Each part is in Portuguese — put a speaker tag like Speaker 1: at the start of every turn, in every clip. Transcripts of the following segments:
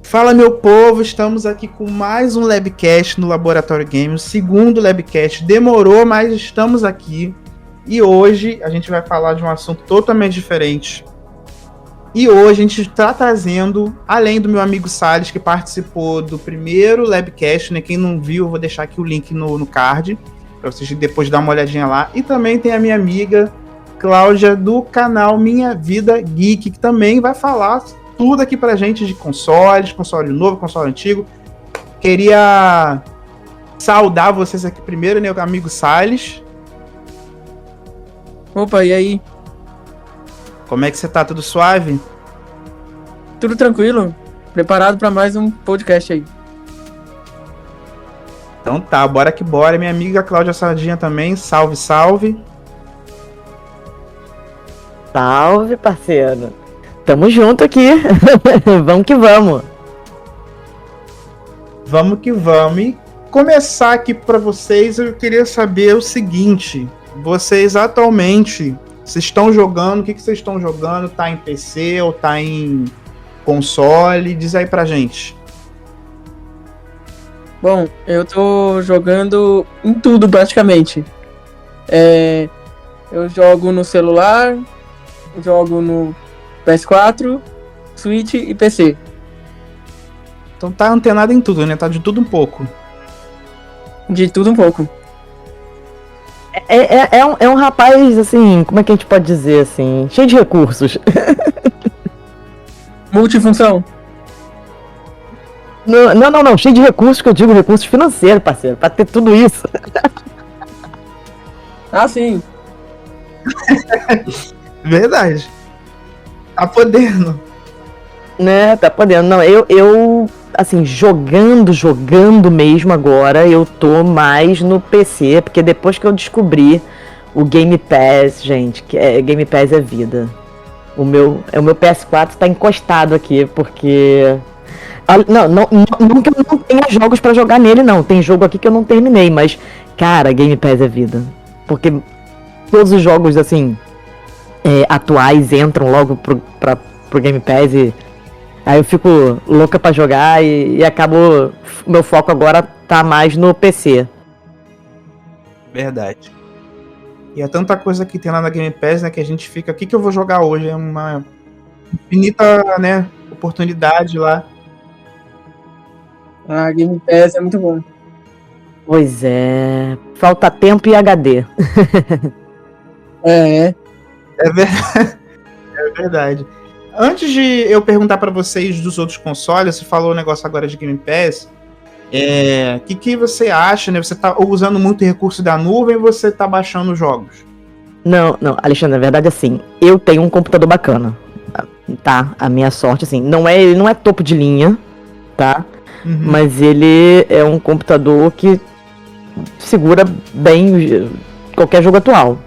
Speaker 1: Fala, meu povo, estamos aqui com mais um Labcast no Laboratório Games, segundo Labcast. Demorou, mas estamos aqui. E hoje a gente vai falar de um assunto totalmente diferente. E hoje a gente está trazendo, além do meu amigo Salles, que participou do primeiro Labcast, né? Quem não viu, eu vou deixar aqui o link no card, para vocês depois dar uma olhadinha lá. E também tem a minha amiga Cláudia, do canal Minha Vida Geek, que também vai falar tudo aqui pra gente de consoles, console novo, console antigo. Queria saudar vocês aqui primeiro, né, o amigo Salles.
Speaker 2: Opa, e aí?
Speaker 1: Como é que você tá? Tudo suave?
Speaker 2: Tudo tranquilo? Preparado para mais um podcast aí.
Speaker 1: Então tá, bora que bora. Minha amiga Cláudia Sardinha também, salve, salve.
Speaker 3: Salve, parceiro. Tamo junto aqui. Vamos que vamos.
Speaker 1: Vamos que vamos. E começar aqui pra vocês, eu queria saber o seguinte. Vocês atualmente, vocês estão jogando, o que vocês estão jogando? Tá em PC ou tá em console? Diz aí pra gente.
Speaker 2: Bom, eu tô jogando em tudo praticamente. Eu jogo no celular, jogo no PS4, Switch e PC.
Speaker 1: Então tá antenado em tudo, né? Tá de tudo um pouco.
Speaker 2: De tudo um pouco.
Speaker 3: É um rapaz, assim, como é que a gente pode dizer, assim, cheio de recursos.
Speaker 2: Multifunção.
Speaker 3: Não, cheio de recursos, que eu digo recursos financeiros, parceiro, pra ter tudo isso.
Speaker 2: Ah, sim.
Speaker 1: Verdade. Tá podendo.
Speaker 3: Né, tá podendo. Não, eu assim, jogando mesmo agora, eu tô mais no PC, porque depois que eu descobri o Game Pass, gente, Game Pass é vida. O meu PS4 tá encostado aqui, porque... Não que eu não tenha jogos pra jogar nele, não. Tem jogo aqui que eu não terminei, mas, cara, Game Pass é vida. Porque todos os jogos, assim, atuais entram logo pro Game Pass e aí eu fico louca pra jogar e acabo... Meu foco agora tá mais no PC.
Speaker 1: Verdade. E é tanta coisa que tem lá na Game Pass, né, que a gente fica... O que eu vou jogar hoje? É uma infinita, né, oportunidade lá.
Speaker 2: A Game Pass é muito bom.
Speaker 3: Pois é... Falta tempo e HD.
Speaker 2: É
Speaker 1: verdade. É verdade. Antes de eu perguntar pra vocês dos outros consoles, você falou o negócio agora de Game Pass. O que você acha, né? Você tá usando muito recurso da nuvem ou você tá baixando jogos?
Speaker 3: Não, Alexandre, na verdade, assim, eu tenho um computador bacana, tá? A minha sorte, assim, ele não é topo de linha, tá?
Speaker 1: Uhum.
Speaker 3: Mas ele é um computador que segura bem qualquer jogo atual.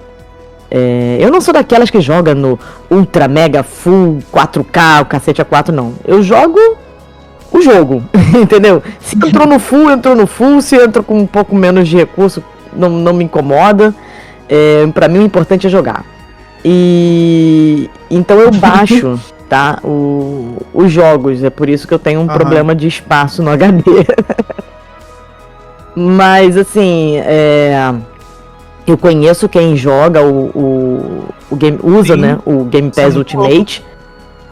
Speaker 3: Eu não sou daquelas que joga no Ultra Mega Full 4K, o cacete A4, não. Eu jogo o jogo, entendeu? Se entrou no full, se entrou com um pouco menos de recurso, não me incomoda. Pra mim o importante é jogar. E então eu baixo, tá? Os jogos, é por isso que eu tenho um problema de espaço no HD. Mas assim, eu conheço quem joga usa, né, o Game Pass Ultimate.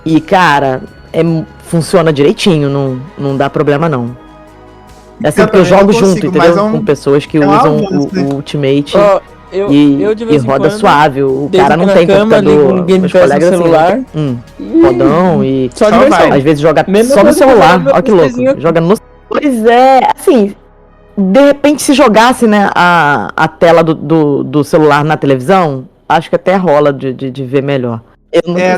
Speaker 3: E, cara, funciona direitinho, não dá problema não. É assim, porque eu jogo junto, entendeu? Com pessoas que usam o Ultimate e roda suave. O cara não tem computador. Meus colegas
Speaker 2: celular.
Speaker 3: Rodão e
Speaker 2: só diversão.
Speaker 3: Às vezes joga só no celular. Olha que louco. Joga no... Pois é, assim... De repente, se jogasse, né, a tela do celular na televisão, acho que até rola de ver melhor.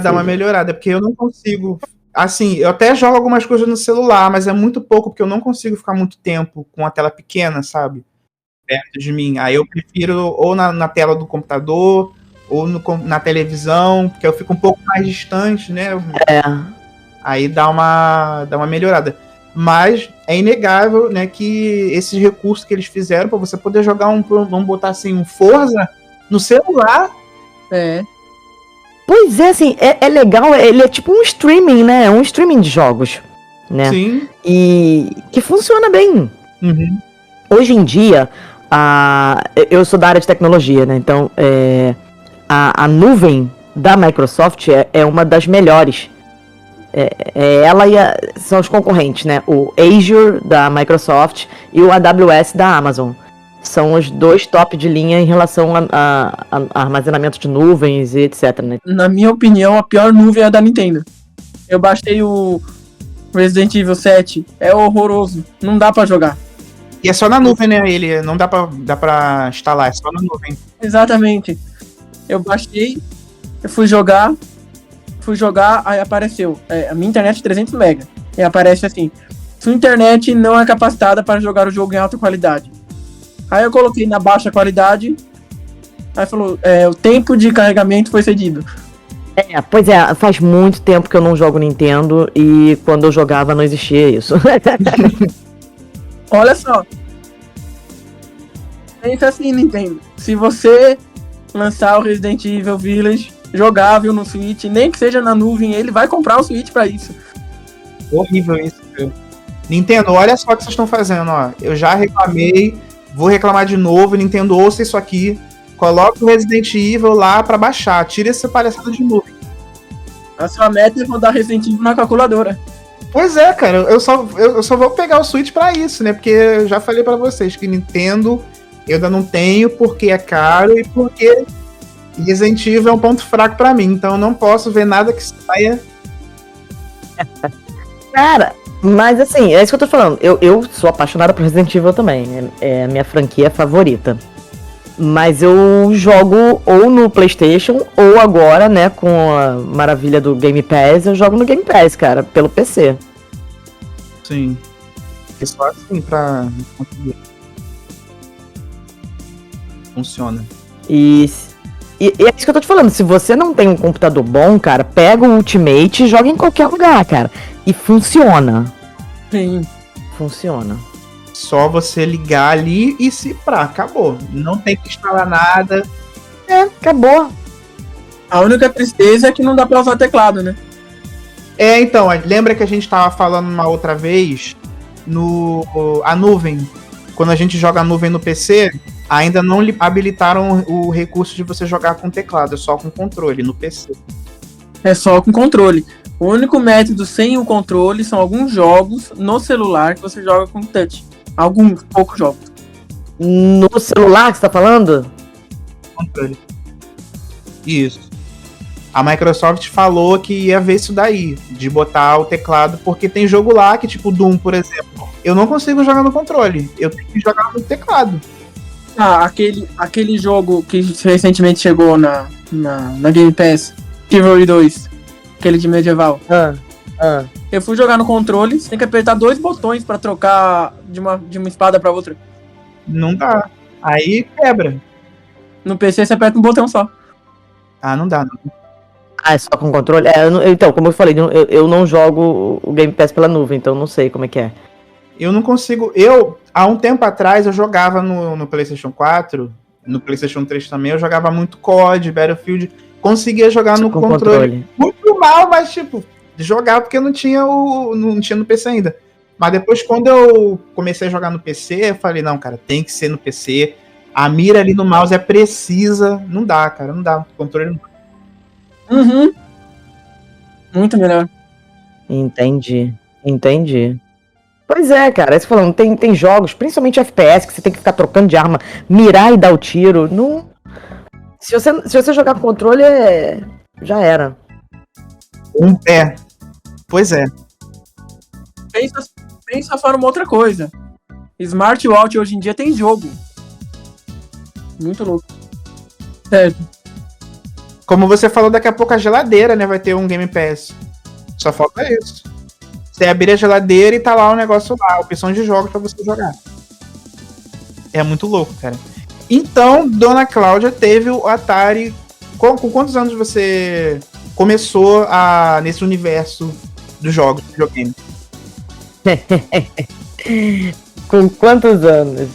Speaker 1: Dá uma melhorada, porque eu não consigo... Assim, eu até jogo algumas coisas no celular, mas é muito pouco, porque eu não consigo ficar muito tempo com a tela pequena, sabe? Perto de mim. Aí eu prefiro ou na tela do computador, ou na televisão, porque eu fico um pouco mais distante, né? Aí dá uma melhorada. Mas é inegável, né, que esses recursos que eles fizeram para você poder jogar vamos botar assim, um Forza no celular.
Speaker 2: É.
Speaker 3: Pois é, assim, é legal, ele é tipo um streaming, né? É um streaming de jogos, né?
Speaker 1: Sim.
Speaker 3: E que funciona bem.
Speaker 1: Uhum.
Speaker 3: Hoje em dia, eu sou da área de tecnologia, né? Então, a nuvem da Microsoft é uma das melhores. Ela são os concorrentes, né? O Azure da Microsoft e o AWS da Amazon. São os dois top de linha em relação a armazenamento de nuvens e etc, né?
Speaker 2: Na minha opinião, a pior nuvem é a da Nintendo. Eu baixei o Resident Evil 7. É horroroso. Não dá pra jogar.
Speaker 1: E é só na nuvem, né? Ele não dá pra instalar, é só na nuvem.
Speaker 2: Exatamente. Eu baixei, eu fui jogar, aí apareceu. A minha internet é 300 MB. E aparece assim: sua internet não é capacitada para jogar o jogo em alta qualidade. Aí eu coloquei na baixa qualidade. Aí falou: o tempo de carregamento foi cedido.
Speaker 3: Pois é, faz muito tempo que eu não jogo Nintendo e quando eu jogava não existia isso.
Speaker 2: Olha só. Pensa assim, Nintendo. Se você lançar o Resident Evil Village jogável no Switch, nem que seja na nuvem, ele vai comprar o Switch pra isso.
Speaker 1: Horrível isso, viu? Nintendo, olha só o que vocês estão fazendo, ó. Eu já reclamei, vou reclamar de novo. Nintendo, ouça isso aqui. Coloca o Resident Evil lá pra baixar. Tira esse palhaçada de nuvem.
Speaker 2: A sua meta é rodar Resident Evil na calculadora.
Speaker 1: Pois é, cara. Eu só vou pegar o Switch pra isso, né? Porque eu já falei pra vocês que Nintendo eu ainda não tenho porque é caro e porque Resident Evil é um ponto fraco pra mim. Então eu não posso ver nada que saia.
Speaker 3: Cara, mas assim, é isso que eu tô falando. Eu sou apaixonada por Resident Evil também. É a minha franquia favorita. Mas eu jogo ou no PlayStation ou agora, né, com a maravilha do Game Pass, eu jogo no Game Pass, cara, pelo PC.
Speaker 1: Sim. É só assim pra conseguir. Funciona.
Speaker 3: E é isso que eu tô te falando. Se você não tem um computador bom, cara, pega o Ultimate e joga em qualquer lugar, cara. E funciona.
Speaker 2: Sim.
Speaker 3: Funciona.
Speaker 1: Só você ligar ali e acabou. Não tem que instalar nada.
Speaker 3: Acabou.
Speaker 2: A única tristeza é que não dá pra usar teclado, né?
Speaker 1: Então, lembra que a gente tava falando uma outra vez a nuvem. Quando a gente joga a nuvem no PC, ainda não habilitaram o recurso de você jogar com teclado, é só com controle no PC.
Speaker 2: É só com controle. O único método sem o controle são alguns jogos no celular que você joga com touch. Alguns, poucos jogos.
Speaker 3: No celular que você tá falando?
Speaker 1: Controle. Isso. A Microsoft falou que ia ver isso daí, de botar o teclado, porque tem jogo lá que, tipo Doom, por exemplo, eu não consigo jogar no controle, eu tenho que jogar no teclado.
Speaker 2: Aquele jogo que recentemente chegou na Game Pass, Chivalry 2, aquele de medieval. Eu fui jogar no controle, você tem que apertar 2 botões pra trocar de uma espada pra outra.
Speaker 1: Não dá. Aí quebra.
Speaker 2: No PC você aperta um botão só.
Speaker 1: Não dá, não.
Speaker 3: É só com controle? Então, como eu falei, eu não jogo o Game Pass pela nuvem, então não sei como é que é.
Speaker 1: Eu não consigo... há um tempo atrás, eu jogava no PlayStation 4, no PlayStation 3 também, eu jogava muito COD, Battlefield, conseguia jogar no controle. Muito mal, mas tipo, jogar porque não tinha no PC ainda. Mas depois, quando eu comecei a jogar no PC, eu falei, não, cara, tem que ser no PC. A mira ali no mouse é precisa. Não dá, cara, não dá. O controle não dá.
Speaker 2: Uhum. Muito melhor.
Speaker 3: Entendi. Pois é, cara, isso falando, tem jogos, principalmente FPS, que você tem que ficar trocando de arma, mirar e dar o tiro. Não... Se você jogar com controle, já era.
Speaker 1: Pois é.
Speaker 2: Pensa só numa outra coisa. Smartwatch hoje em dia tem jogo. Muito louco. Certo.
Speaker 1: Como você falou, daqui a pouco a geladeira, né, vai ter um Game Pass. Só falta isso. Você abrir a geladeira e tá lá o negócio lá, a opção de jogos pra você jogar. É muito louco, cara. Então, Dona Cláudia teve o Atari. Com quantos anos você começou nesse universo dos jogos de videogame?
Speaker 3: Com quantos anos?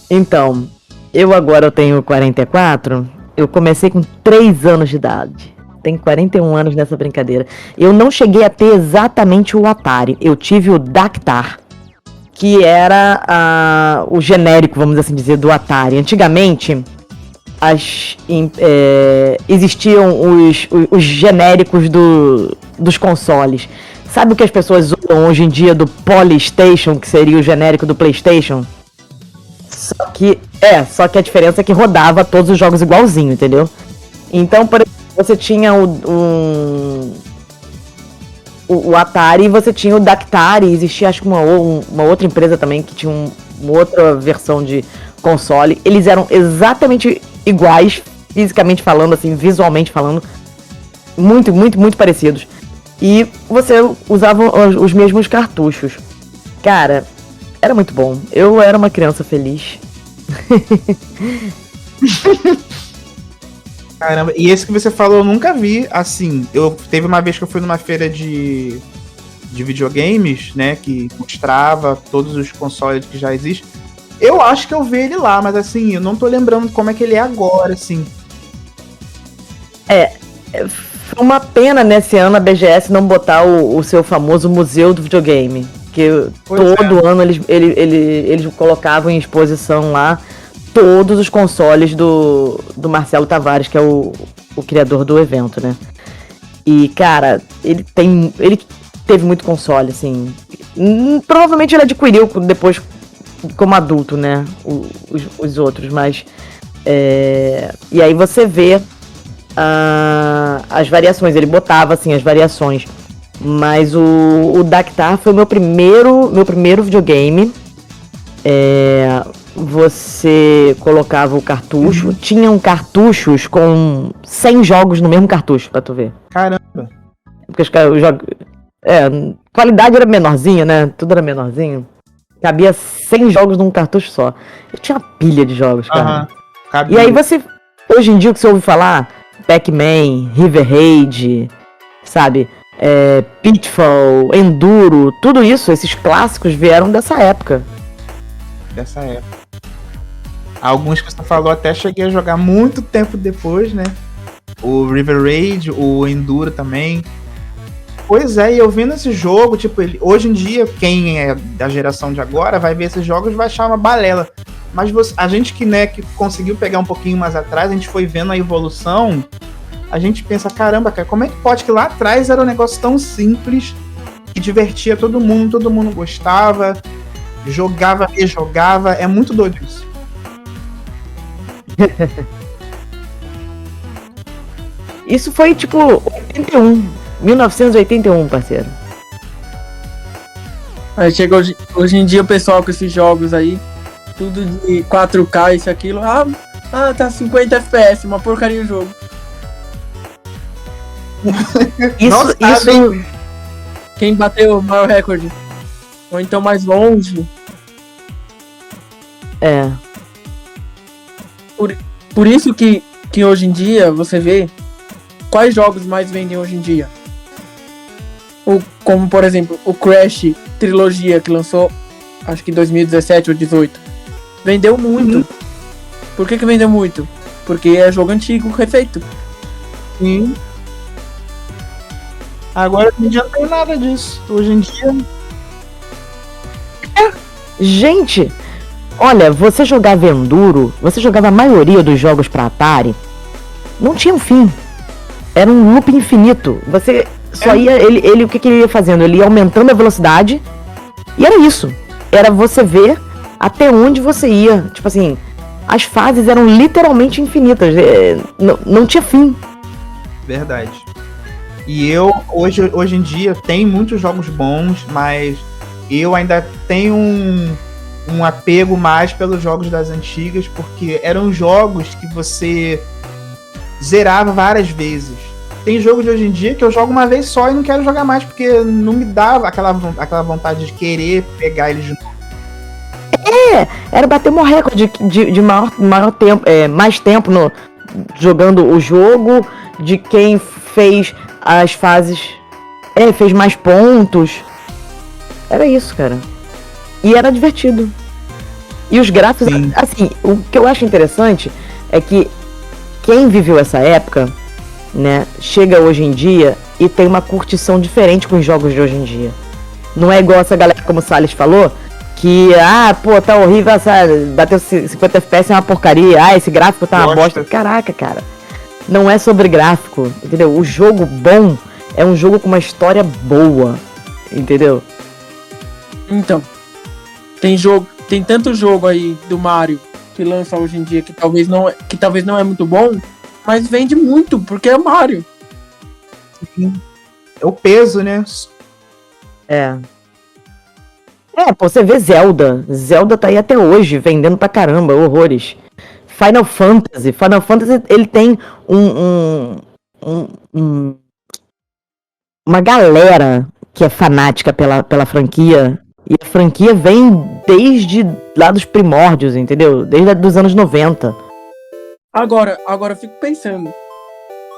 Speaker 3: Então, eu tenho 44, eu comecei com 3 anos de idade. Tenho 41 anos nessa brincadeira. Eu não cheguei a ter exatamente o Atari, eu tive o Dactar, que era o genérico, vamos assim dizer, do Atari. Antigamente, existiam os genéricos dos consoles. Sabe o que as pessoas usam hoje em dia do Polystation, que seria o genérico do PlayStation? Só que a diferença é que rodava todos os jogos igualzinho, entendeu? Então, por exemplo, você tinha o Atari e você tinha o Dactar, e existia acho que uma outra empresa também que tinha uma outra versão de console. Eles eram exatamente iguais, fisicamente falando, assim, visualmente falando, muito, muito, muito parecidos. E você usava os mesmos cartuchos. Cara, era muito bom. Eu era uma criança feliz.
Speaker 1: Caramba, e esse que você falou eu nunca vi, assim, teve uma vez que eu fui numa feira de videogames, né, que mostrava todos os consoles que já existem. Eu acho que eu vi ele lá, mas assim, eu não tô lembrando como é que ele é agora, assim.
Speaker 3: Foi uma pena nesse ano a BGS não botar o seu famoso museu do videogame, que todo ano eles colocavam em exposição lá todos os consoles do Marcelo Tavares, que é o criador do evento, né? E, cara, ele teve muito console, assim. Provavelmente ele adquiriu depois como adulto, né? Os outros, mas... E aí você vê as variações. Ele botava, assim, as variações. Mas o Dactar foi meu primeiro videogame. Você colocava o cartucho. Tinham cartuchos com 100 jogos no mesmo cartucho, pra tu ver.
Speaker 1: Caramba!
Speaker 3: Porque os jogos... qualidade era menorzinha, né? Tudo era menorzinho. Cabia 100 jogos num cartucho só. Eu tinha uma pilha de jogos, cara. E aí você... Hoje em dia o que você ouve falar... Pac-Man, River Raid, sabe? Pitfall, Enduro, tudo isso, esses clássicos vieram dessa época.
Speaker 1: Alguns que você falou até cheguei a jogar muito tempo depois, né? O River Raid, o Enduro também. Pois é, e eu vendo esse jogo, tipo, hoje em dia, quem é da geração de agora vai ver esses jogos e vai achar uma balela. Mas a gente que conseguiu pegar um pouquinho mais atrás, a gente foi vendo a evolução, a gente pensa, caramba, cara, como é que pode que lá atrás era um negócio tão simples, que divertia todo mundo gostava, jogava, rejogava, é muito doido isso.
Speaker 3: Isso foi tipo 1981, parceiro.
Speaker 2: Aí chega hoje em dia o pessoal com esses jogos aí, tudo de 4K, isso, aquilo. Tá 50 FPS, uma porcaria o jogo.
Speaker 3: Isso...
Speaker 2: Quem bateu o maior recorde? Ou então mais longe. Por isso que hoje em dia, você vê quais jogos mais vendem hoje em dia. Como, por exemplo, o Crash Trilogia, que lançou, acho que em 2017 ou 2018. Vendeu muito. Por que vendeu muito? Porque é jogo antigo, refeito.
Speaker 1: Sim. Agora hoje em dia não tem nada disso. Hoje em dia...
Speaker 3: Gente, olha, você jogava Enduro, você jogava a maioria dos jogos pra Atari, não tinha um fim. Era um loop infinito. Você só ia... Ele o que ele ia fazendo? Ele ia aumentando a velocidade e era isso. Era você ver até onde você ia. Tipo assim, as fases eram literalmente infinitas. Não tinha fim.
Speaker 1: Verdade. E eu, hoje em dia, tem muitos jogos bons, mas eu ainda tenho um apego mais pelos jogos das antigas, porque eram jogos que você zerava várias vezes. Tem jogo de hoje em dia que eu jogo uma vez só e não quero jogar mais, porque não me dava aquela vontade de querer pegar eles de novo.
Speaker 3: Era bater um recorde de maior tempo, mais tempo jogando o jogo, de quem fez as fases, fez mais pontos. Era isso, cara. E era divertido. E os gráficos,
Speaker 1: Sim.
Speaker 3: assim, o que eu acho interessante é que quem viveu essa época, né, chega hoje em dia e tem uma curtição diferente com os jogos de hoje em dia. Não é igual essa galera, como o Salles falou, que, pô, tá horrível, bateu 50 FPS, é uma porcaria, esse gráfico tá uma bosta. Caraca, cara, não é sobre gráfico, entendeu? O jogo bom é um jogo com uma história boa, entendeu?
Speaker 2: Então, tem tanto jogo aí do Mario que lança hoje em dia que talvez não é muito bom, mas vende muito, porque é Mario.
Speaker 1: É o peso, né?
Speaker 3: Pô, você vê Zelda. Zelda tá aí até hoje, vendendo pra caramba, horrores. Final Fantasy, ele tem uma galera que é fanática pela franquia. E a franquia vem desde lá dos primórdios, entendeu? Desde os anos 90.
Speaker 2: Agora eu fico pensando.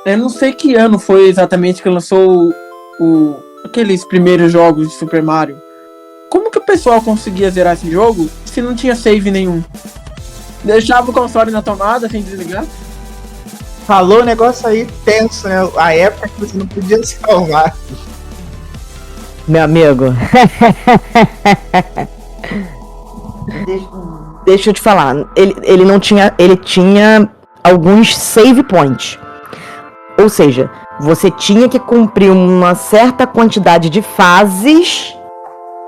Speaker 2: Eu não sei que ano foi exatamente que lançou aqueles primeiros jogos de Super Mario. Como que o pessoal conseguia zerar esse jogo se não tinha save nenhum? Deixava o console na tomada sem desligar?
Speaker 1: Falou um negócio aí tenso, né? A época que você não podia salvar.
Speaker 3: Meu amigo. Deixa eu te falar. Ele não tinha. Ele tinha alguns save points. Ou seja, você tinha que cumprir uma certa quantidade de fases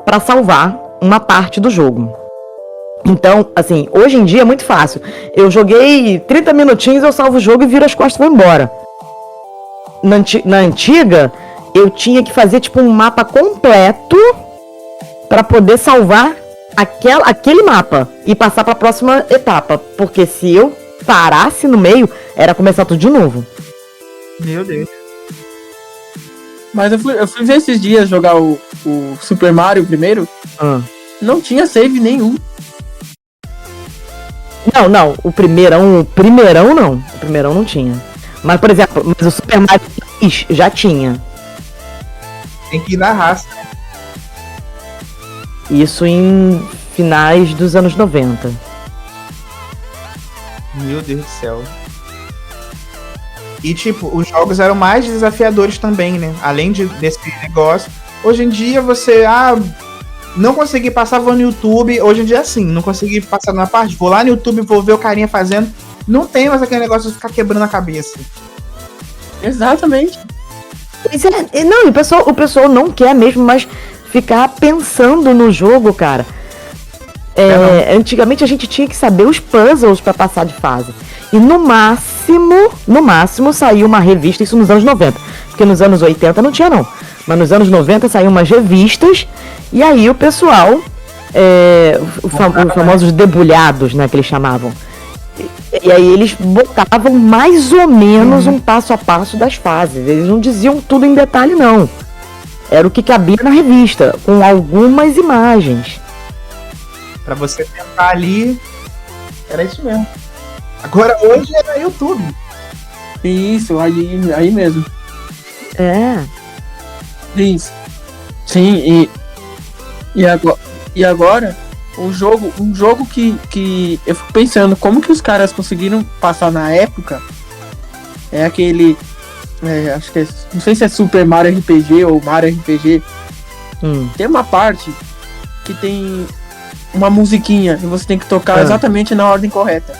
Speaker 3: para salvar uma parte do jogo. Então, assim, hoje em dia é muito fácil. Eu joguei 30 minutinhos, eu salvo o jogo e viro as costas e vou embora. Na antiga, eu tinha que fazer tipo um mapa completo para poder salvar aquele mapa e passar para a próxima etapa. Porque se eu parasse no meio, era começar tudo de novo.
Speaker 1: Meu Deus.
Speaker 2: Mas eu fui ver esses dias jogar o Super Mario primeiro. Não tinha save nenhum.
Speaker 3: Não, o primeirão não. O primeirão não tinha. Mas, por exemplo, o Super Mario 3 já tinha.
Speaker 1: Tem que ir na raça.
Speaker 3: Isso em finais dos anos 90.
Speaker 1: Meu Deus do céu. E, tipo, os jogos eram mais desafiadores também, né? Além desse negócio. Hoje em dia, você... não consegui passar, vou no YouTube. Hoje em dia, assim, não consegui passar na parte. Vou lá no YouTube, vou ver o carinha fazendo. Não tem mais aquele negócio de ficar quebrando a cabeça.
Speaker 2: Exatamente.
Speaker 3: Não, o pessoal não quer mesmo mais ficar pensando no jogo, cara. Antigamente a gente tinha que saber os puzzles pra passar de fase. E no máximo saiu uma revista, isso nos anos 90. Porque nos anos 80 não tinha não. Mas nos anos 90 saíam umas revistas. E aí o pessoal, os famosos debulhados, né, que eles chamavam. E aí eles botavam mais ou menos um passo a passo das fases. Eles não diziam tudo em detalhe, não. Era o que cabia na revista, com algumas imagens.
Speaker 1: Pra você tentar ali, era isso mesmo. Agora hoje é YouTube.
Speaker 2: Isso, aí mesmo. Isso. Sim, e agora um jogo que eu fico pensando como que os caras conseguiram passar na época é aquele, acho que não sei se é Super Mario RPG ou Mario RPG. Tem uma parte que tem uma musiquinha e você tem que tocar exatamente na ordem correta.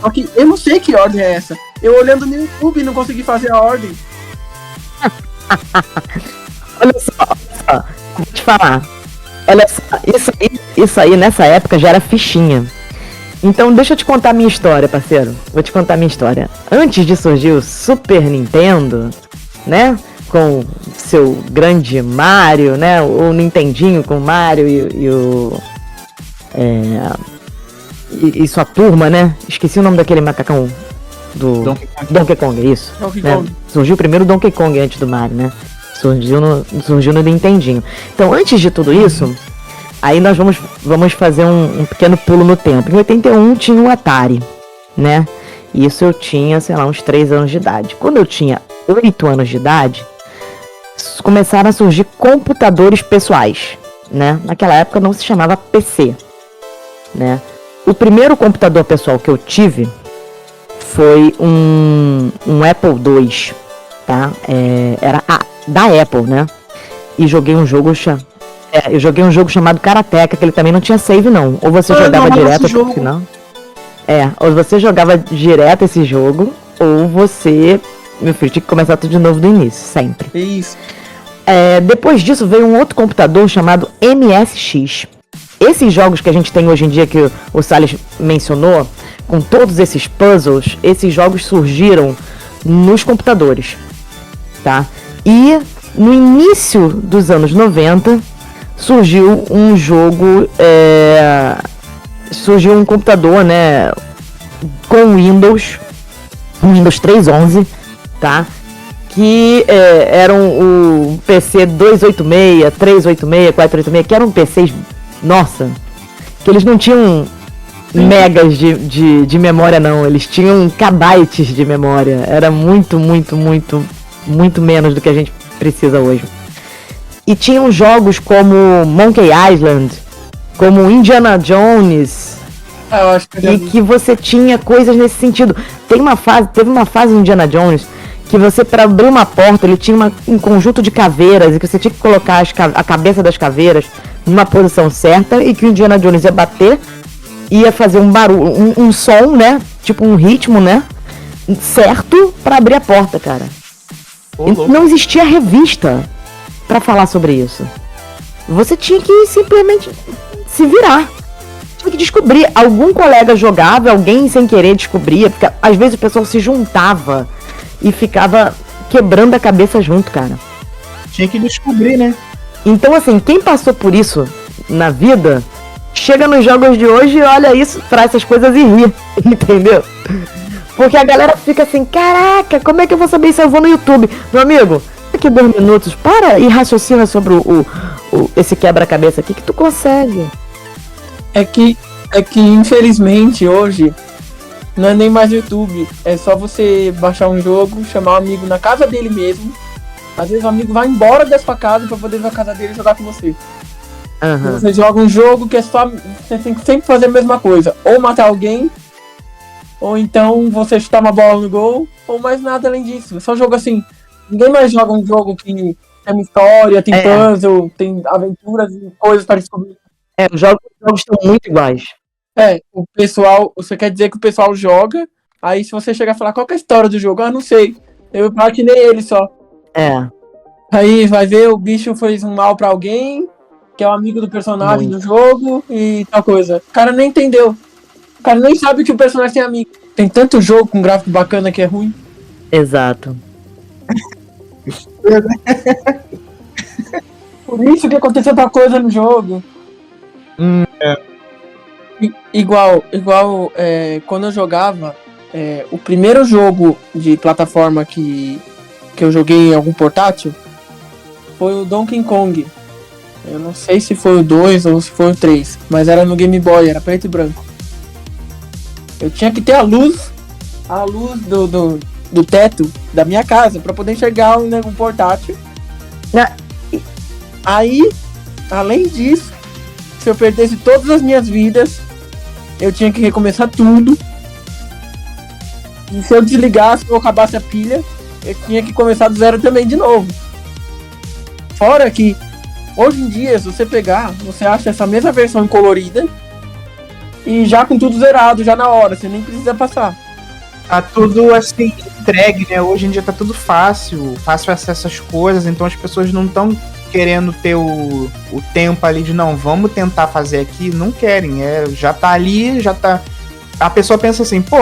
Speaker 2: Só que eu não sei que ordem é essa. Eu olhando no YouTube não consegui fazer a ordem.
Speaker 3: Olha só, vou te falar. Olha só, isso aí nessa época já era fichinha. Então deixa eu te contar a minha história, parceiro. Vou te contar a minha história. Antes de surgir o Super Nintendo, né? Com seu grande Mario, né? O Nintendinho com o Mario e sua turma, né? Esqueci o nome daquele macacão do Donkey Kong, isso.
Speaker 2: Donkey
Speaker 3: né?
Speaker 2: Kong.
Speaker 3: Surgiu primeiro o Donkey Kong antes do Mario, né? Surgiu no Nintendinho. Então, antes de tudo isso, aí nós vamos fazer um pequeno pulo no tempo. Em 81 tinha o Atari, né? Isso eu tinha, sei lá, uns 3 anos de idade. Quando eu tinha 8 anos de idade, começaram a surgir computadores pessoais, né? Naquela época não se chamava PC, né? O primeiro computador pessoal que eu tive foi um Apple II, tá? Era da Apple, né? E joguei um jogo chamado Karateka, que ele também não tinha save, não. Ou você jogava direto pro final. Ou você jogava direto esse jogo, ou você, meu filho, tinha que começar tudo de novo do início, sempre.
Speaker 2: Isso.
Speaker 3: Depois disso veio um outro computador chamado MSX. Esses jogos que a gente tem hoje em dia, que o Salles mencionou, com todos esses puzzles, esses jogos surgiram nos computadores, tá? E no início dos anos 90, surgiu um jogo, surgiu um computador, né, com Windows 3.11, tá? Que eram o PC 286, 386, 486, que eram PCs, nossa, que eles não tinham megas de memória, não, eles tinham kbytes de memória, era muito menos do que a gente precisa hoje. E tinham jogos como Monkey Island, como Indiana Jones,
Speaker 2: eu acho que
Speaker 3: que você tinha coisas nesse sentido. Teve uma fase em Indiana Jones que você, para abrir uma porta, ele tinha um conjunto de caveiras e que você tinha que colocar a cabeça das caveiras numa posição certa e que o Indiana Jones ia bater, ia fazer um barulho, um som, né? Tipo um ritmo, né? Certo para abrir a porta, cara. Não existia revista pra falar sobre isso. Você tinha que simplesmente se virar. Tinha que descobrir. Algum colega jogava, alguém sem querer descobria. Porque às vezes o pessoal se juntava e ficava quebrando a cabeça junto, cara.
Speaker 1: Tinha que descobrir, né?
Speaker 3: Então, assim, quem passou por isso na vida, chega nos jogos de hoje e olha isso, traz essas coisas e ri. Entendeu? Porque a galera fica assim, caraca, como é que eu vou saber se eu vou no YouTube? Meu amigo, aqui 2 minutos, para e raciocina sobre esse quebra-cabeça aqui que tu consegue.
Speaker 2: É que infelizmente hoje não é nem mais YouTube, é só você baixar um jogo, chamar um amigo na casa dele mesmo. Às vezes o amigo vai embora da sua casa pra poder ir na casa dele jogar com você.
Speaker 3: Uhum.
Speaker 2: Você joga um jogo que é só, você tem que sempre fazer a mesma coisa, ou matar alguém, ou então você chutar uma bola no gol, ou mais nada além disso. É só jogo assim. Ninguém mais joga um jogo que tem história, tem puzzle, tem aventuras e coisas para descobrir.
Speaker 3: Os jogos estão muito iguais.
Speaker 2: O pessoal, você quer dizer que o pessoal joga, aí se você chegar a falar qual que é a história do jogo, não sei. Eu platinei ele só. Aí vai ver, o bicho fez um mal pra alguém, que é o amigo do personagem do jogo e tal coisa. O cara nem entendeu. O cara nem sabe que o personagem tem amigo. Tem tanto jogo com gráfico bacana que é ruim.
Speaker 3: Exato.
Speaker 2: Por isso que aconteceu tal coisa no jogo. Igual quando eu jogava, o primeiro jogo de plataforma que eu joguei em algum portátil foi o Donkey Kong. Eu não sei se foi o 2 ou se foi o 3, mas era no Game Boy, era preto e branco. Eu tinha que ter a luz do teto da minha casa pra poder enxergar um portátil. Aí, além disso, se eu perdesse todas as minhas vidas, eu tinha que recomeçar tudo. E se eu desligasse ou acabasse a pilha, eu tinha que começar do zero também de novo. Fora que, hoje em dia, se você pegar, você acha essa mesma versão colorida e já com tudo zerado, já na hora, você nem precisa passar.
Speaker 1: Tá tudo assim, entregue, né? Hoje em dia tá tudo fácil acesso às coisas, então as pessoas não estão querendo ter o tempo ali de não, vamos tentar fazer aqui, não querem, já tá ali, já tá. A pessoa pensa assim, pô,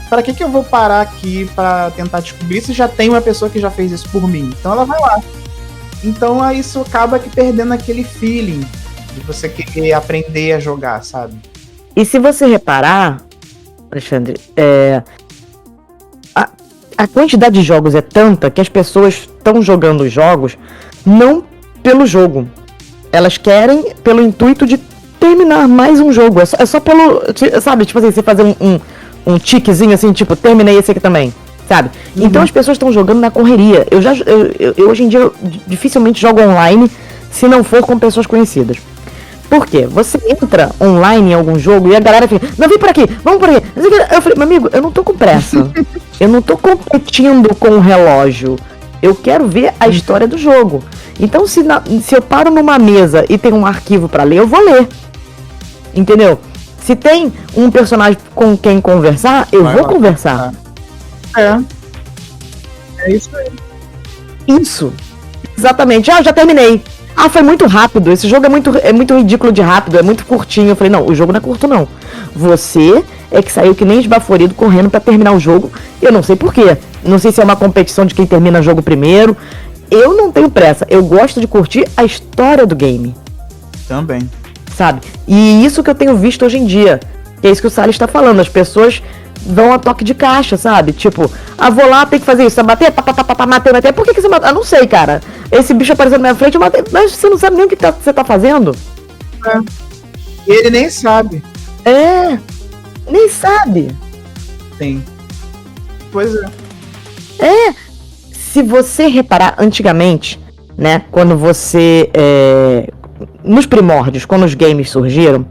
Speaker 1: pra que eu vou parar aqui pra tentar descobrir se já tem uma pessoa que já fez isso por mim? Então ela vai lá. Então aí isso acaba que perdendo aquele feeling de você querer aprender a jogar, sabe?
Speaker 3: E se você reparar, Alexandre, a quantidade de jogos é tanta que as pessoas estão jogando os jogos não pelo jogo. Elas querem pelo intuito de terminar mais um jogo. É só pelo, sabe, tipo assim, você fazer um tiquezinho assim, tipo, terminei esse aqui também. sabe? Então as pessoas estão jogando na correria. Eu hoje em dia dificilmente jogo online se não for com pessoas conhecidas. Por quê? Você entra online em algum jogo e a galera fica, não, vem por aqui, vamos por aqui. Eu falei, meu amigo, eu não tô com pressa. Eu não tô competindo com o relógio. Eu quero ver a história do jogo. Então, se eu paro numa mesa e tem um arquivo pra ler, eu vou ler. Entendeu? Se tem um personagem com quem conversar, eu vou conversar.
Speaker 1: É isso aí.
Speaker 3: Isso. Exatamente. Ah, já terminei. Ah, foi muito rápido. Esse jogo é muito ridículo de rápido, é muito curtinho. Eu falei, não, o jogo não é curto, não. Você é que saiu que nem esbaforido correndo pra terminar o jogo. Eu não sei por quê. Não sei se é uma competição de quem termina o jogo primeiro. Eu não tenho pressa. Eu gosto de curtir a história do game.
Speaker 1: Também.
Speaker 3: Sabe? E isso que eu tenho visto hoje em dia. Que é isso que o Salles tá falando. As pessoas vão a toque de caixa, sabe? Tipo, vou lá, tem que fazer isso. Bater, matei. Por que você matou? Ah, não sei, cara. Esse bicho apareceu na minha frente, eu matei. Mas você não sabe nem o que você tá fazendo.
Speaker 1: E ele nem sabe.
Speaker 3: Nem sabe.
Speaker 1: Sim. Pois é.
Speaker 3: Se você reparar antigamente, né? Quando você... nos primórdios, quando os games surgiram,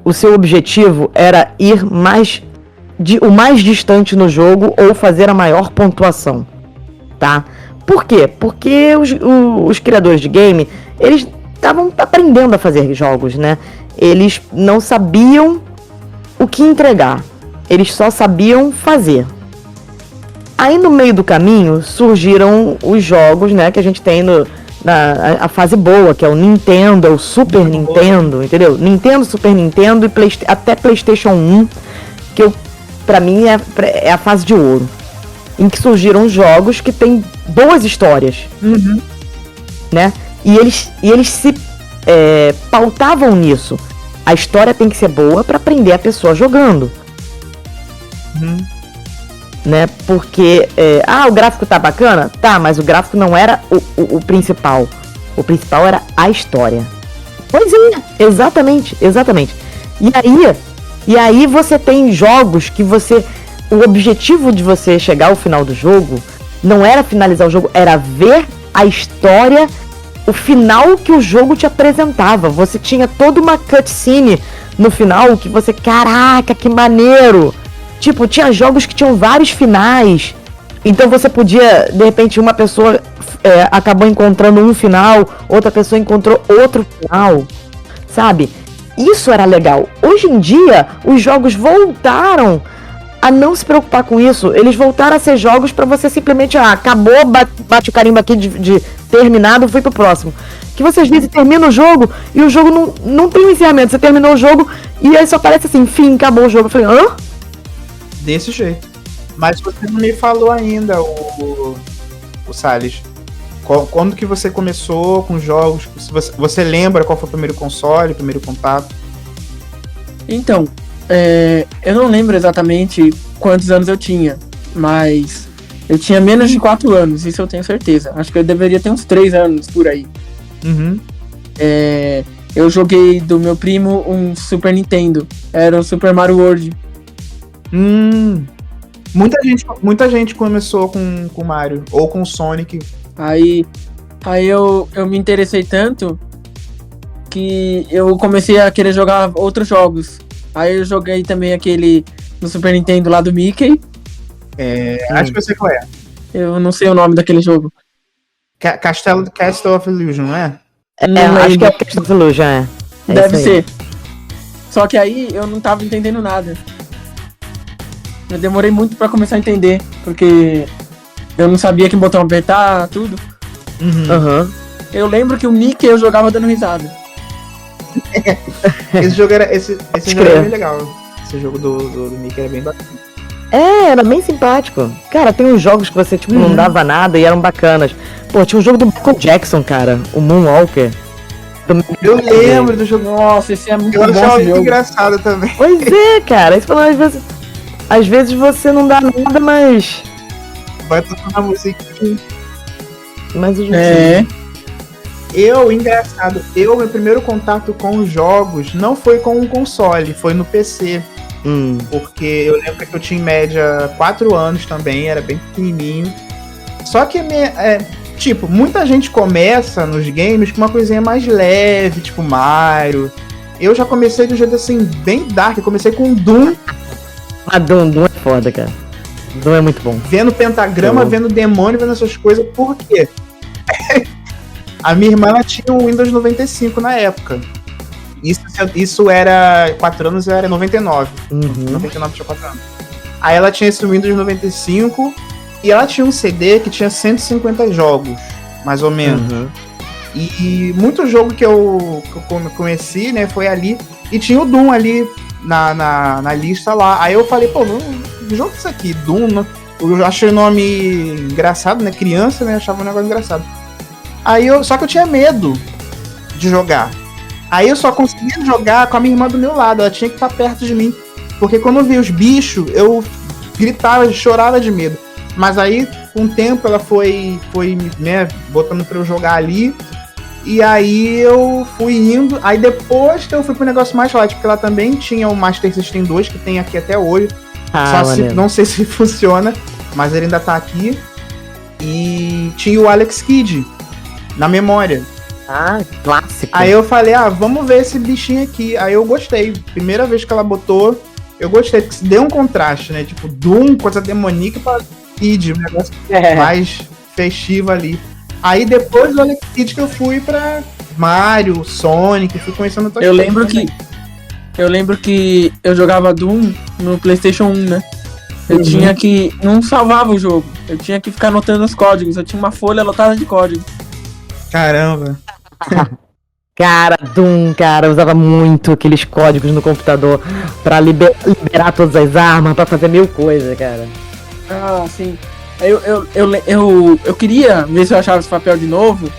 Speaker 3: o seu objetivo era ir o mais distante no jogo ou fazer a maior pontuação, tá? Por quê? Porque os criadores de game, eles estavam aprendendo a fazer jogos, né? Eles não sabiam o que entregar, eles só sabiam fazer. Aí no meio do caminho surgiram os jogos, né, que a gente tem a fase boa, que é o Nintendo, é o Super Nintendo, entendeu? Nintendo, Super Nintendo e até PlayStation 1, que pra mim é a fase de ouro. Em que surgiram jogos que têm boas histórias, né? E eles se pautavam nisso. A história tem que ser boa pra prender a pessoa jogando. Né? Porque, o gráfico tá bacana? Tá, mas o gráfico não era o principal. O principal era a história. Pois é, exatamente. E aí você tem jogos que o objetivo de você chegar ao final do jogo não era finalizar o jogo, era ver a história, o final que o jogo te apresentava. Você tinha toda uma cutscene no final que você, caraca, que maneiro! Tipo, tinha jogos que tinham vários finais. Então você podia, de repente, uma pessoa acabou encontrando um final, outra pessoa encontrou outro final, sabe? Isso era legal. Hoje em dia, os jogos voltaram a não se preocupar com isso. Eles voltaram a ser jogos pra você simplesmente, acabou, bate o carimbo aqui de terminado, fui pro próximo. Que você às vezes termina o jogo e o jogo não tem um encerramento. Você terminou o jogo e aí só aparece assim, fim, acabou o jogo. Eu falei, hã?
Speaker 1: Desse jeito. Mas você não me falou ainda, o Salles. Quando que você começou com jogos? Você lembra qual foi o primeiro console, o primeiro contato?
Speaker 2: Então, eu não lembro exatamente quantos anos eu tinha, mas eu tinha menos de 4 anos, isso eu tenho certeza. Acho que eu deveria ter uns 3 anos por aí. Eu joguei do meu primo um Super Nintendo, era o Super Mario World.
Speaker 1: Muita gente começou com o Mario ou com o Sonic.
Speaker 2: Aí eu me interessei tanto que eu comecei a querer jogar outros jogos. Aí eu joguei também aquele no Super Nintendo lá do Mickey.
Speaker 1: Acho que eu sei qual é.
Speaker 2: Eu não sei o nome daquele jogo.
Speaker 1: Castle of Illusion, não é?
Speaker 3: Acho que é o Castle of Illusion,
Speaker 2: Deve ser. Só que aí eu não tava entendendo nada. Eu demorei muito pra começar a entender, porque eu não sabia que botão apertar, tudo. Eu lembro que o Mickey eu jogava dando risada.
Speaker 1: Esse jogo era bem legal. Esse jogo do Mickey era bem bacana.
Speaker 3: Era bem simpático. Cara, tem uns jogos que você, tipo, não dava nada e eram bacanas. Pô, tinha um jogo do Michael Jackson, cara, o Moonwalker.
Speaker 1: Eu lembro do jogo.
Speaker 2: Nossa, esse é muito
Speaker 1: bom. Eu achava
Speaker 2: muito
Speaker 1: engraçado também.
Speaker 3: Pois é, cara. Isso às vezes você não dá nada, mas...
Speaker 1: Vai tocando a musiquinha.
Speaker 3: Mas o jogo...
Speaker 1: Meu primeiro contato com os jogos não foi com um console, foi no PC. Porque eu lembro que eu tinha em média 4 anos também, era bem pequenininho. Só que, tipo, muita gente começa nos games com uma coisinha mais leve, tipo Mario. Eu já comecei de um jeito assim, bem dark. Eu comecei com Doom.
Speaker 3: Ah, Doom é foda, cara. Doom é muito bom.
Speaker 1: Vendo pentagrama, vendo demônio, vendo essas coisas. Por quê? A minha irmã, ela tinha um Windows 95 na época. Isso era 4 anos, eu era 99. 99 tinha 4 anos. Aí ela tinha esse Windows 95 e ela tinha um CD que tinha 150 jogos, mais ou menos. E muito jogo que eu conheci, né, foi ali. E tinha o Doom ali na lista lá. Aí eu falei, pô, que jogo é isso aqui? Doom, né? Eu achei o nome engraçado, né? Criança, né? Achava um negócio engraçado. Só que eu tinha medo de jogar. Aí eu só conseguia jogar com a minha irmã do meu lado. Ela tinha que estar perto de mim. Porque quando eu via os bichos, eu gritava, chorava de medo. Mas aí, com o tempo, ela foi né, botando pra eu jogar ali. E aí eu fui indo. Aí depois que eu fui pro negócio mais light, porque ela também tinha o Master System 2, que tem aqui até hoje. Não sei se funciona, mas ele ainda tá aqui. E tinha o Alex Kidd na memória.
Speaker 3: Ah, clássico.
Speaker 1: Aí eu falei, vamos ver esse bichinho aqui. Aí eu gostei. Primeira vez que ela botou, eu gostei, porque deu um contraste, né? Tipo, Doom, coisa demoníaca, pra Kidd, um negócio mais festivo ali. Aí depois do Alex Kidd que eu fui pra Mario, Sonic, fui conhecendo outras coisas.
Speaker 2: Eu lembro que eu jogava Doom no PlayStation 1, né? Eu tinha que... Não salvava o jogo. Eu tinha que ficar anotando os códigos. Eu tinha uma folha lotada de código.
Speaker 1: Caramba.
Speaker 3: Cara, Doom, cara, eu usava muito aqueles códigos no computador pra liberar todas as armas, pra fazer mil coisas, cara.
Speaker 2: Ah, sim. Eu queria ver se eu achava esse papel de novo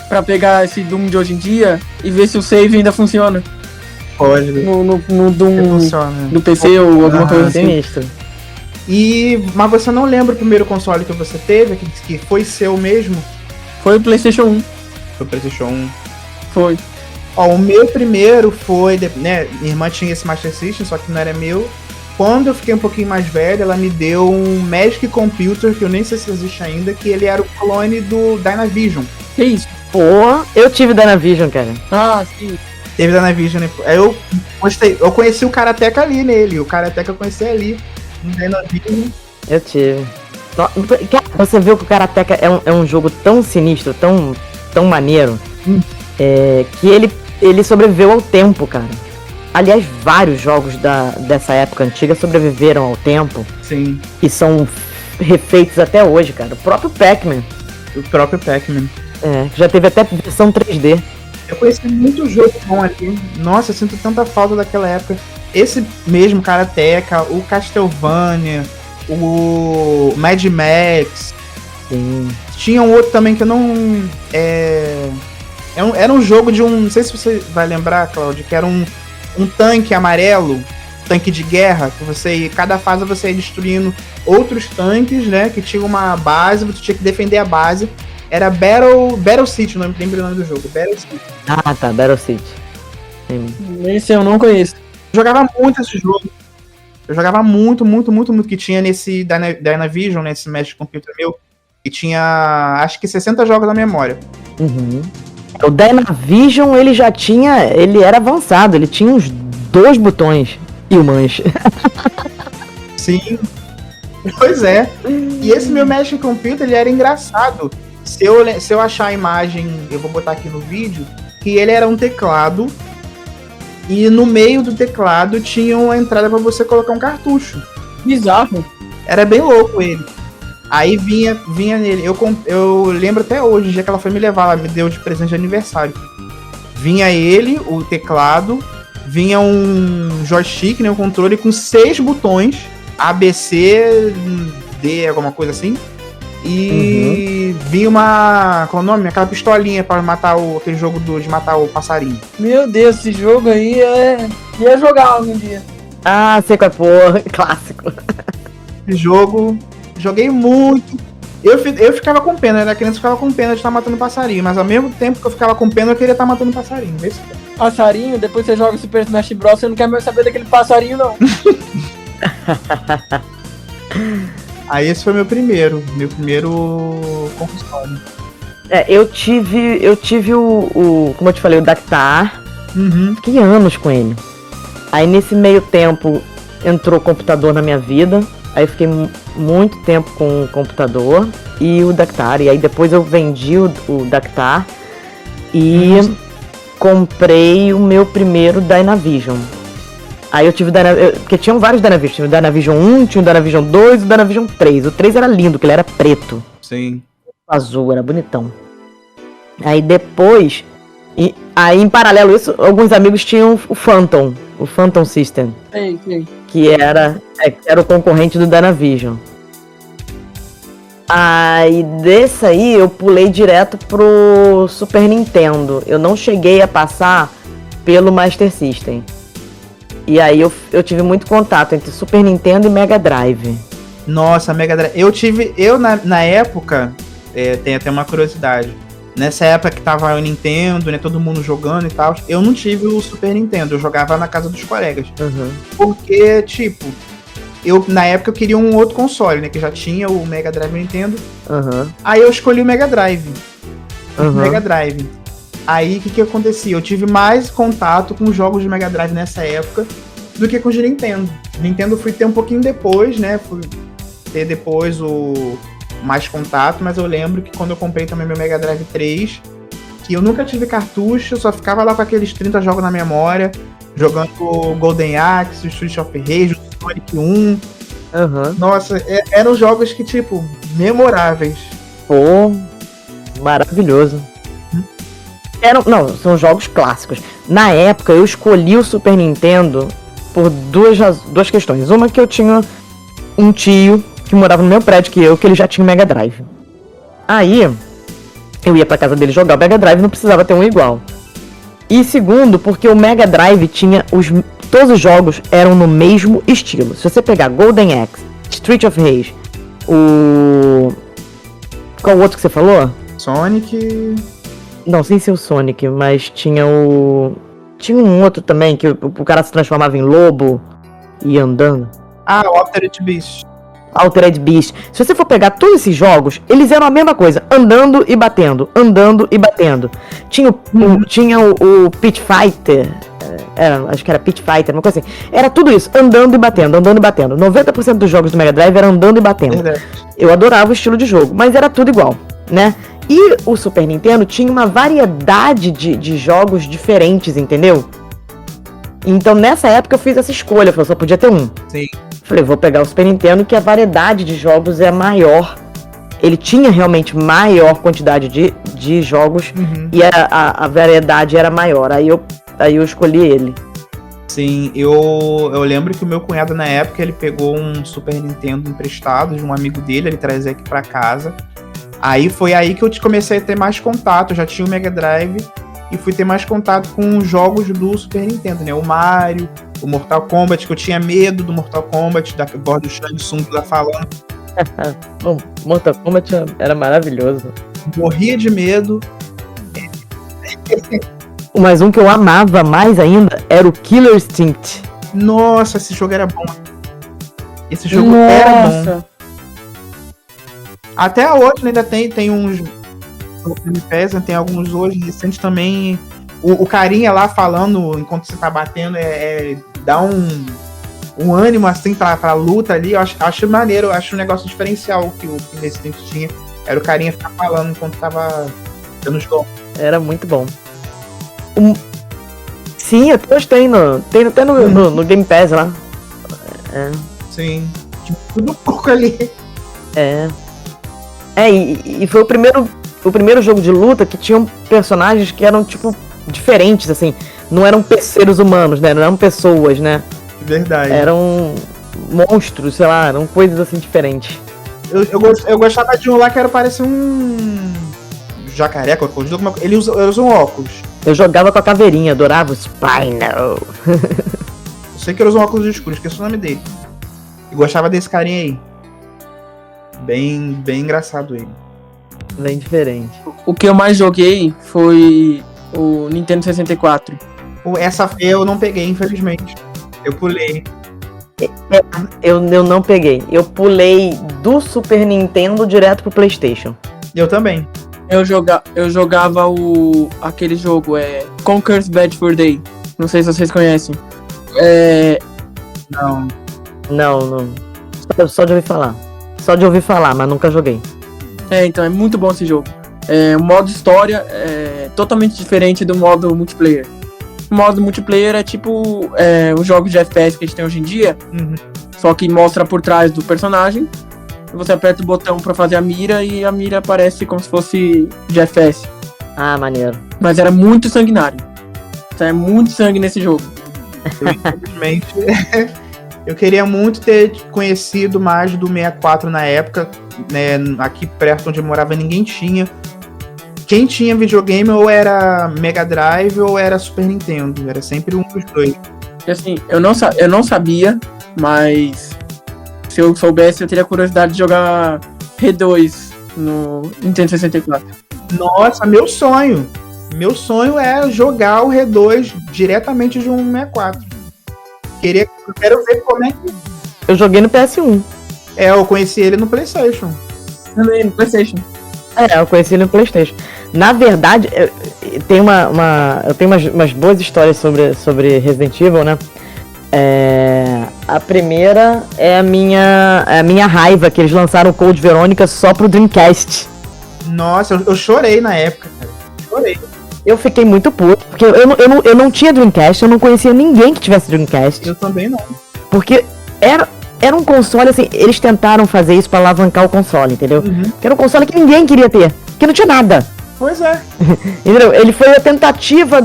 Speaker 2: pra pegar esse Doom de hoje em dia e ver se o save ainda funciona.
Speaker 1: Pode.
Speaker 2: No Doom do PC ou alguma coisa assim.
Speaker 3: Sinistro.
Speaker 1: Mas você não lembra o primeiro console que você teve, que foi seu mesmo?
Speaker 2: Foi o PlayStation 1.
Speaker 1: Foi o PlayStation 1.
Speaker 2: Foi.
Speaker 1: Ó, o meu primeiro foi, né, minha irmã tinha esse Master System, só que não era meu. Quando eu fiquei um pouquinho mais velho, ela me deu um Magic Computer, que eu nem sei se existe ainda, que ele era o clone do Dynavision.
Speaker 2: Que isso?
Speaker 3: Pô, eu tive Dynavision, cara.
Speaker 2: Ah, sim.
Speaker 1: Teve Dynavision, né? Aí eu gostei, eu conheci o Karateka ali nele, o Karateka eu conheci ali, no Dynavision.
Speaker 3: Eu tive. Cara, você viu que o Karateka é um jogo tão sinistro, tão maneiro, que ele sobreviveu ao tempo, cara. Aliás, vários jogos dessa época antiga sobreviveram ao tempo.
Speaker 1: Sim.
Speaker 3: E são refeitos até hoje, cara. O próprio Pac-Man. Já teve até versão 3D.
Speaker 1: Eu conheci muito jogo bom ali. Nossa, eu sinto tanta falta daquela época. Esse mesmo Karateka, o Castlevania, o Mad Max.
Speaker 3: Sim.
Speaker 1: Tinha um outro também que eu não... Era um jogo de um... Não sei se você vai lembrar, Claudio, que era um tanque amarelo, tanque de guerra, que cada fase você ia destruindo outros tanques, né, que tinha uma base, você tinha que defender a base. Era Battle City, não lembro o nome do jogo, Battle City.
Speaker 3: Ah, tá, Battle City. Sim.
Speaker 2: Esse eu não conheço.
Speaker 1: Eu jogava muito esse jogo. Eu jogava muito, que tinha nesse Dynavision, nesse Magic Computer meu, que tinha, acho que 60 jogos na memória.
Speaker 3: O Dynavision, ele era avançado, ele tinha uns 2 botões e o manche.
Speaker 1: Sim, pois é. E esse meu Magic Computer, ele era engraçado. Se eu achar a imagem, eu vou botar aqui no vídeo, que ele era um teclado e no meio do teclado tinha uma entrada para você colocar um cartucho.
Speaker 2: Bizarro.
Speaker 1: Era bem louco ele. Aí vinha nele, eu lembro até hoje, o dia que ela foi me levar, ela me deu de presente de aniversário. Vinha ele, o teclado, vinha um joystick, né, um controle com 6 botões, A, B, C, D, alguma coisa assim. E vinha qual é o nome? Aquela pistolinha pra matar aquele jogo de matar o passarinho.
Speaker 2: Meu Deus, esse jogo aí ia jogar algum dia.
Speaker 3: Ah, sei qual é, porra, clássico.
Speaker 1: Esse jogo... Joguei muito. Eu ficava com pena, eu era criança, ficava com pena de estar matando passarinho, mas ao mesmo tempo que eu ficava com pena, eu queria estar matando passarinho.
Speaker 2: passarinho, depois você joga Super Smash Bros, você não quer mais saber daquele passarinho, não.
Speaker 1: Aí esse foi meu primeiro console.
Speaker 3: Eu tive o como eu te falei, o Dactar.
Speaker 1: Uhum.
Speaker 3: Fiquei anos com ele. Aí nesse meio tempo entrou o computador na minha vida. Aí eu fiquei muito tempo com o computador e o Dactar. E aí depois eu vendi o Dactar e comprei o meu primeiro Dynavision. Aí eu tive porque tinham vários Dynavision. Tinha o Dynavision 1, tinha o Dynavision 2 e o Dynavision 3. O 3 era lindo, porque ele era preto.
Speaker 1: Sim.
Speaker 3: Azul, era bonitão. Aí depois... Aí em paralelo a isso, alguns amigos tinham o Phantom System.
Speaker 2: Sei.
Speaker 3: Que era o concorrente do Dynavision. Aí desse aí eu pulei direto pro Super Nintendo. Eu não cheguei a passar pelo Master System. E aí eu tive muito contato entre Super Nintendo e Mega Drive.
Speaker 1: Nossa, Mega Drive. Na época, tem até uma curiosidade. Nessa época que tava o Nintendo, né, todo mundo jogando e tal, eu não tive o Super Nintendo, eu jogava na casa dos colegas.
Speaker 3: Uhum.
Speaker 1: Porque, tipo, na época eu queria um outro console, né, que já tinha o Mega Drive e o Nintendo.
Speaker 3: Uhum.
Speaker 1: Aí eu escolhi o Mega Drive.
Speaker 3: Uhum.
Speaker 1: Mega Drive. Aí, o que acontecia? Eu tive mais contato com os jogos de Mega Drive nessa época do que com os de Nintendo. Nintendo eu fui ter um pouquinho depois, né, fui ter depois mais contato, mas eu lembro que quando eu comprei também meu Mega Drive 3, que eu nunca tive cartucho, só ficava lá com aqueles 30 jogos na memória, jogando Golden Axe, Street of Rage, Sonic 1.
Speaker 3: Uhum.
Speaker 1: Nossa, eram jogos que, tipo, memoráveis.
Speaker 3: Pô, maravilhoso. São jogos clássicos. Na época, eu escolhi o Super Nintendo por duas questões. Uma que eu tinha um tio que morava no meu prédio que ele já tinha o Mega Drive. Aí, eu ia pra casa dele jogar o Mega Drive, não precisava ter um igual. E segundo, porque o Mega Drive tinha todos os jogos eram no mesmo estilo. Se você pegar Golden Axe, Street of Rage, qual o outro que você falou?
Speaker 1: Sonic...
Speaker 3: Não, sem ser o Sonic, mas tinha um outro também, que o cara se transformava em lobo e ia andando.
Speaker 1: Ah, o Altered Beast.
Speaker 3: Altered Beast. Se você for pegar todos esses jogos, eles eram a mesma coisa, andando e batendo. Tinha o Pit Fighter, acho que era Pit Fighter, uma coisa assim. Era tudo isso, andando e batendo. 90% dos jogos do Mega Drive eram andando e batendo.
Speaker 1: Verdade.
Speaker 3: Eu adorava o estilo de jogo, mas era tudo igual, né? E o Super Nintendo tinha uma variedade de jogos diferentes, entendeu? Então nessa época eu fiz essa escolha, eu só podia ter um.
Speaker 1: Sim.
Speaker 3: Falei, vou pegar o Super Nintendo, que a variedade de jogos é maior. Ele tinha realmente maior quantidade de jogos, e a variedade era maior. Aí eu escolhi ele.
Speaker 1: Sim, eu lembro que o meu cunhado na época, ele pegou um Super Nintendo emprestado de um amigo dele, ele trazia aqui pra casa. Aí foi aí que eu comecei a ter mais contato, eu já tinha o Mega Drive e fui ter mais contato com os jogos do Super Nintendo, né? O Mario, o Mortal Kombat, que eu tinha medo do Mortal Kombat, da voz do Shang Tsung lá falando.
Speaker 3: O Mortal Kombat era maravilhoso.
Speaker 1: Morria de medo.
Speaker 3: Mas um que eu amava mais ainda era o Killer Instinct.
Speaker 1: Nossa, esse jogo era bom. Esse jogo era bom. Até hoje ainda tem uns tem alguns hoje recentes também. O carinha lá falando enquanto você tá batendo dá um ânimo assim pra luta ali. Eu acho maneiro, eu acho um negócio diferencial que o Instinct tinha. Era o carinha ficar falando enquanto tava dando os golpes.
Speaker 3: Era muito bom. Sim, até hoje tem até no Game Pass lá.
Speaker 1: Sim, tipo, tudo pouco ali.
Speaker 3: E foi o primeiro jogo de luta que tinham personagens que eram, tipo, diferentes, assim. Não eram seres humanos, né? Não eram pessoas, né?
Speaker 1: Verdade.
Speaker 3: Eram monstros, sei lá, eram coisas assim diferentes.
Speaker 1: Eu gostava de um lá que era parecer um jacaré, ele usa um óculos.
Speaker 3: Eu jogava com a caveirinha, adorava o Spinal.
Speaker 1: Eu sei que ele usa um óculos escuros, esqueci o nome dele. E gostava desse carinha aí. Bem engraçado ele.
Speaker 3: Bem diferente.
Speaker 2: O que eu mais joguei foi o Nintendo 64.
Speaker 1: Essa eu não peguei, infelizmente. Eu pulei.
Speaker 3: Eu não peguei. Eu pulei do Super Nintendo direto pro PlayStation.
Speaker 1: Eu também.
Speaker 2: Eu jogava aquele jogo, Conker's Bad Fur Day. Não sei se vocês conhecem.
Speaker 1: Não.
Speaker 3: Não. Só de ouvir falar. Só de ouvir falar, mas nunca joguei.
Speaker 2: Então, é muito bom esse jogo. O modo história é totalmente diferente do modo multiplayer. O modo multiplayer é tipo os jogos de FPS que a gente tem hoje em dia, só que mostra por trás do personagem. Você aperta o botão pra fazer a mira e a mira aparece como se fosse de FPS.
Speaker 3: Ah, maneiro.
Speaker 2: Mas era muito sanguinário. É muito sangue nesse jogo.
Speaker 1: Infelizmente, eu queria muito ter conhecido mais do 64 na época, né? Aqui perto onde eu morava ninguém tinha. Quem tinha videogame ou era Mega Drive ou era Super Nintendo. Era sempre um dos dois.
Speaker 2: E assim, eu não sabia, mas se eu soubesse, eu teria curiosidade de jogar R2 no Nintendo 64.
Speaker 1: Nossa, meu sonho! Meu sonho é jogar o R2 diretamente de um 64. Eu quero ver como é que...
Speaker 3: Eu joguei no PS1.
Speaker 1: Eu conheci ele no PlayStation.
Speaker 2: Também, no PlayStation.
Speaker 3: Eu conheci ele no PlayStation. Na verdade, eu tenho umas boas histórias sobre Resident Evil, né? A primeira é a minha raiva que eles lançaram o Code Verônica só pro Dreamcast.
Speaker 1: Nossa, eu chorei na época, cara. Chorei.
Speaker 3: Eu fiquei muito puto, porque eu não tinha Dreamcast, eu não conhecia ninguém que tivesse Dreamcast.
Speaker 1: Eu também não.
Speaker 3: Porque era um console, assim, eles tentaram fazer isso pra alavancar o console, entendeu? Que era um console que ninguém queria ter, que não tinha nada.
Speaker 1: Pois é.
Speaker 3: Entendeu? Ele foi a tentativa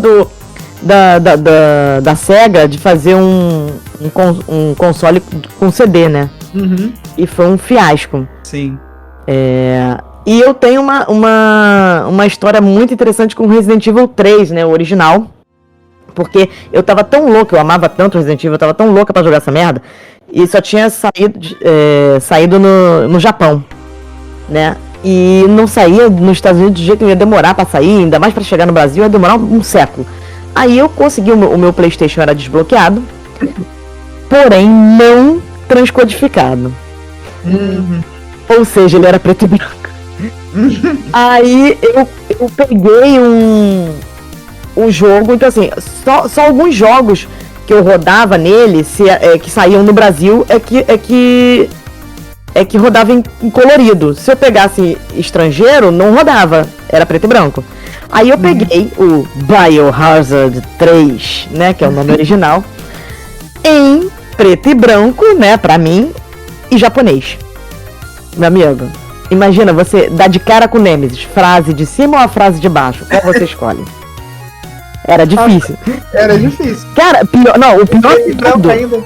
Speaker 3: da SEGA de fazer um console com CD, né? E foi um fiasco.
Speaker 1: Sim.
Speaker 3: E eu tenho uma história muito interessante com Resident Evil 3, né? O original. Porque eu tava tão louca, eu amava tanto Resident Evil, eu tava tão louca pra jogar essa merda. E só tinha saído no Japão, né? E não saía nos Estados Unidos de jeito nenhum, ia demorar pra sair, ainda mais pra chegar no Brasil, ia demorar um século. Aí eu consegui, o meu PlayStation era desbloqueado, porém não transcodificado. Ou seja, ele era preto e branco. Aí eu peguei um jogo, então assim, só alguns jogos que eu rodava nele, que saíam no Brasil, é que rodava em colorido. Se eu pegasse estrangeiro, não rodava, era preto e branco. Aí eu peguei o Biohazard 3, né, que é o nome original, em preto e branco, né, pra mim, e japonês. Meu amigo, imagina você dar de cara com o Nemesis, frase de cima ou a frase de baixo? Qual você escolhe? Era difícil.
Speaker 1: Era difícil.
Speaker 3: Cara,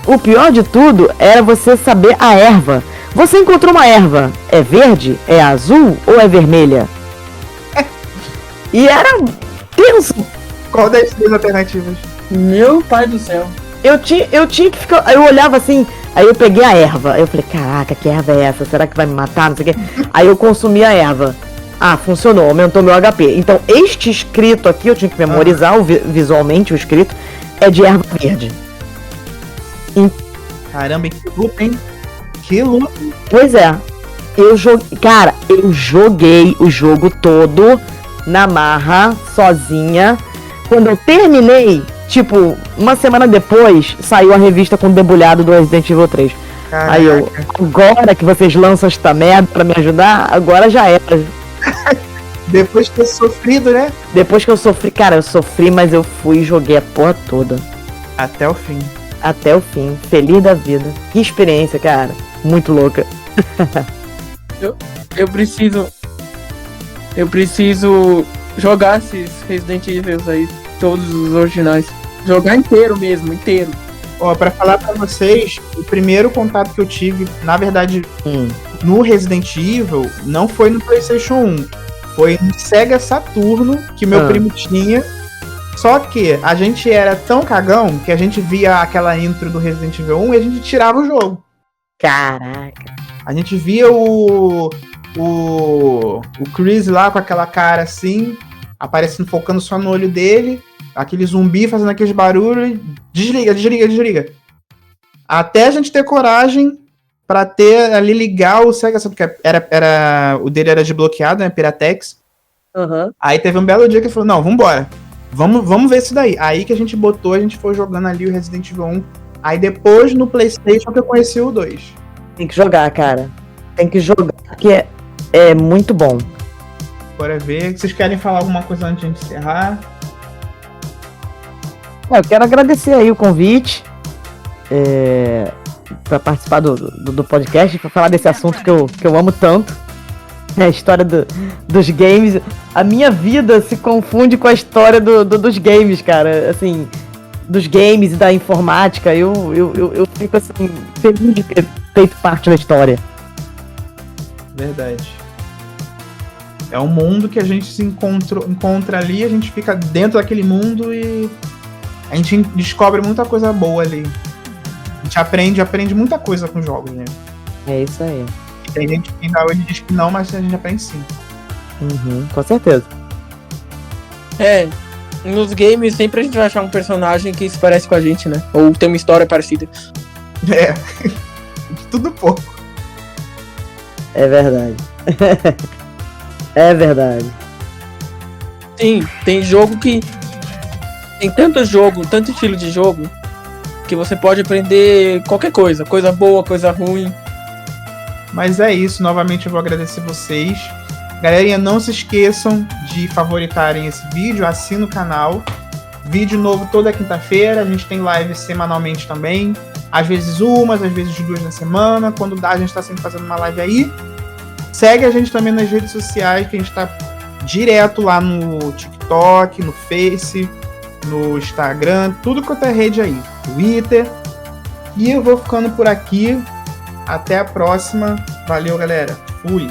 Speaker 3: o pior de tudo era você saber a erva. Você encontrou uma erva, é verde, é azul ou é vermelha? E era tenso.
Speaker 1: Qual das três alternativas?
Speaker 2: Meu pai do céu.
Speaker 3: Eu tinha que ficar. Eu olhava assim, aí eu peguei a erva. Aí eu falei, caraca, que erva é essa? Será que vai me matar? Não sei o quê. Aí eu consumi a erva. Ah, funcionou, aumentou meu HP. Então, este escrito aqui, eu tinha que memorizar visualmente o escrito, é de erva verde.
Speaker 1: Caramba, que luta, hein? Que luta.
Speaker 3: Pois é. Eu joguei o jogo todo na marra, sozinha. Quando eu terminei, tipo, uma semana depois, saiu a revista com o debulhado do Resident Evil 3. Caraca. Aí eu, agora que vocês lançam esta merda pra me ajudar, agora já era.
Speaker 1: Depois de ter sofrido, né?
Speaker 3: Depois que eu sofri, cara, eu sofri, mas eu fui e joguei a porra toda.
Speaker 1: Até o fim.
Speaker 3: Até o fim. Feliz da vida. Que experiência, cara. Muito louca.
Speaker 2: Eu preciso jogar esses Resident Evil aí, todos os originais. Jogar inteiro mesmo, inteiro.
Speaker 1: Ó, pra falar pra vocês, o primeiro contato que eu tive, na verdade, no Resident Evil, não foi no PlayStation 1. Foi no Sega Saturno, que meu primo tinha. Só que a gente era tão cagão que a gente via aquela intro do Resident Evil 1 e a gente tirava o jogo.
Speaker 3: Caraca.
Speaker 1: A gente via o Chris lá com aquela cara assim, aparecendo, focando só no olho dele. aquele zumbi fazendo aqueles barulhos, desliga. Até a gente ter coragem pra ter ali ligar o Sega, porque o dele era desbloqueado, né, Piratex.
Speaker 3: Uhum.
Speaker 1: Aí teve um belo dia que ele falou, não, vambora, vamos ver isso daí. Aí que a gente foi jogando ali o Resident Evil 1. Aí depois no PlayStation que eu conheci o 2.
Speaker 3: Tem que jogar, cara. Tem que jogar, porque é muito bom.
Speaker 1: Bora ver. Vocês querem falar alguma coisa antes de encerrar?
Speaker 3: Eu quero agradecer aí o convite para participar do podcast, para falar desse assunto que eu amo tanto. A história dos games. A minha vida se confunde com a história dos games, cara. Assim, dos games e da informática. Eu fico assim, feliz de ter feito parte da história.
Speaker 1: Verdade. É um mundo que a gente se encontra ali, a gente fica dentro daquele mundo e a gente descobre muita coisa boa ali. A gente aprende muita coisa com jogos, né?
Speaker 3: É isso aí.
Speaker 1: E tem gente que ainda hoje diz que não, mas a gente aprende sim.
Speaker 3: Uhum, com certeza.
Speaker 2: Nos games sempre a gente vai achar um personagem que se parece com a gente, né? Ou tem uma história parecida.
Speaker 1: É. Tudo pouco.
Speaker 3: É verdade. É verdade.
Speaker 2: Sim, tem jogo que... Tem tanto estilo de jogo, que você pode aprender qualquer coisa. Coisa boa, coisa ruim.
Speaker 1: Mas é isso, novamente eu vou agradecer vocês. Galerinha, não se esqueçam de favoritarem esse vídeo, assina o canal. Vídeo novo toda quinta-feira, a gente tem live semanalmente também. Às vezes às vezes 2 na semana. Quando dá, a gente tá sempre fazendo uma live aí. Segue a gente também nas redes sociais, que a gente tá direto lá no TikTok, no Face, no Instagram, tudo quanto é rede aí, Twitter. E eu vou ficando por aqui. Até a próxima. Valeu, galera. Fui.